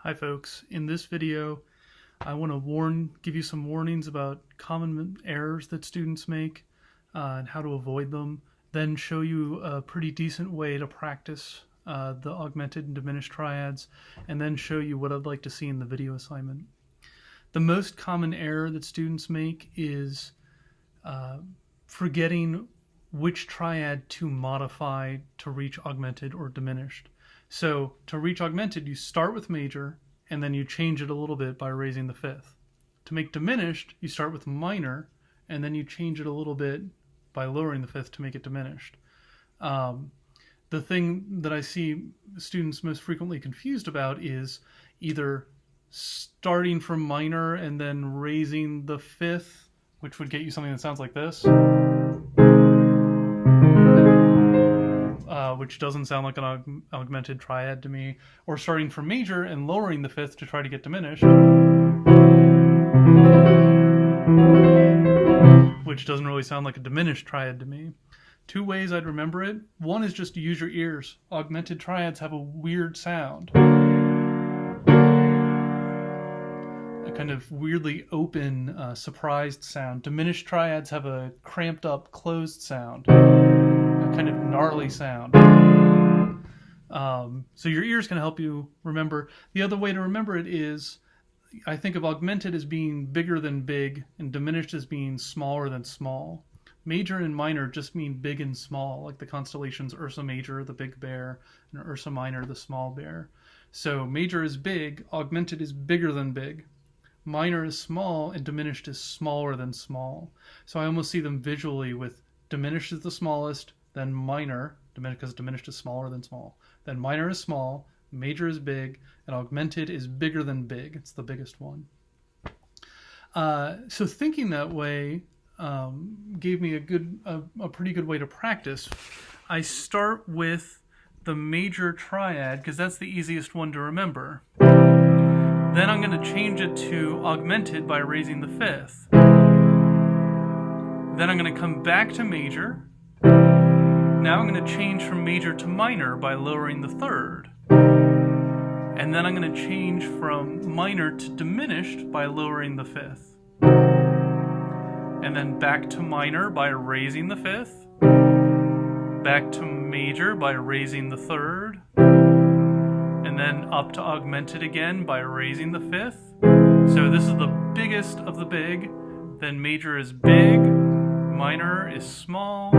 Hi folks, in this video I want to give you some warnings about common errors that students make and how to avoid them, then show you a pretty decent way to practice the augmented and diminished triads, and then show you what I'd like to see in the video assignment. The most common error that students make is forgetting which triad to modify to reach augmented or diminished. So to reach augmented, you start with major and then you change it a little bit by raising the fifth. To make diminished, you start with minor and then you change it a little bit by lowering the fifth to make it diminished. The thing that I see students most frequently confused about is either starting from minor and then raising the fifth, which would get you something that sounds like this, which doesn't sound like an augmented triad to me, or starting from major and lowering the fifth to try to get diminished, which doesn't really sound like a diminished triad to me. Two ways I'd remember it. One is just to use your ears. Augmented triads have a weird sound. A kind of weirdly open, surprised sound. Diminished triads have a cramped up, closed sound. A kind of gnarly sound. So your ears can help you remember. The other way to remember it is, I think of augmented as being bigger than big and diminished as being smaller than small. Major and minor just mean big and small, like the constellations Ursa Major, the big bear, and Ursa Minor, the small bear. So major is big, augmented is bigger than big. Minor is small, and diminished is smaller than small. So I almost see them visually with diminished is the smallest, then minor, because diminished is smaller than small. Then minor is small, major is big, and augmented is bigger than big. It's the biggest one. So thinking that way gave me a pretty good way to practice. I start with the major triad because that's the easiest one to remember. Then I'm going to change it to augmented by raising the fifth. Then I'm going to come back to major. Now I'm going to change from major to minor by lowering the third. And then I'm going to change from minor to diminished by lowering the fifth. And then back to minor by raising the fifth. Back to major by raising the third. And then up to augmented again by raising the fifth. So this is the biggest of the big. Then major is big. Minor is small.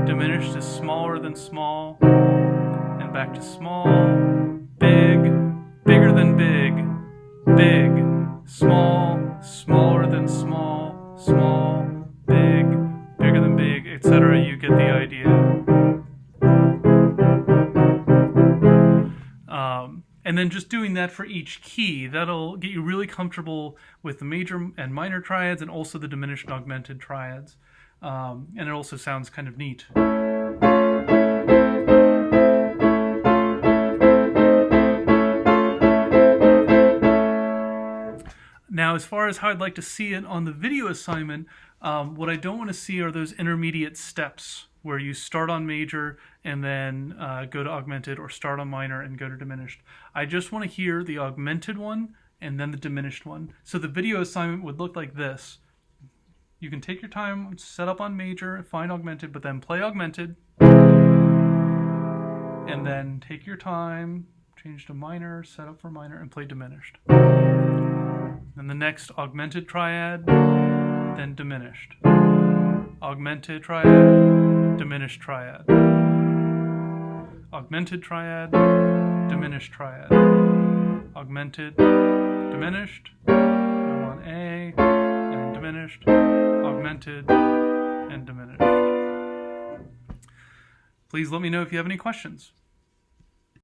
Diminished is smaller than small. And back to small. Big. Bigger than big. Big. Small. Smaller than small. Small. Big. Bigger than big, etc. You get the idea. And then just doing that for each key, that'll get you really comfortable with the major and minor triads and also the diminished and augmented triads. And it also sounds kind of neat. Now, as far as how I'd like to see it on the video assignment, what I don't want to see are those intermediate steps where you start on major and then go to augmented, or start on minor and go to diminished. I just want to hear the augmented one and then the diminished one. So the video assignment would look like this. You can take your time, set up on major, find augmented, but then play augmented. And then take your time, change to minor, set up for minor, and play diminished. Then the next augmented triad, then diminished. Augmented triad, diminished triad. Augmented triad, diminished triad. Augmented, diminished, go on A, and diminished, augmented, and diminished. Please let me know if you have any questions.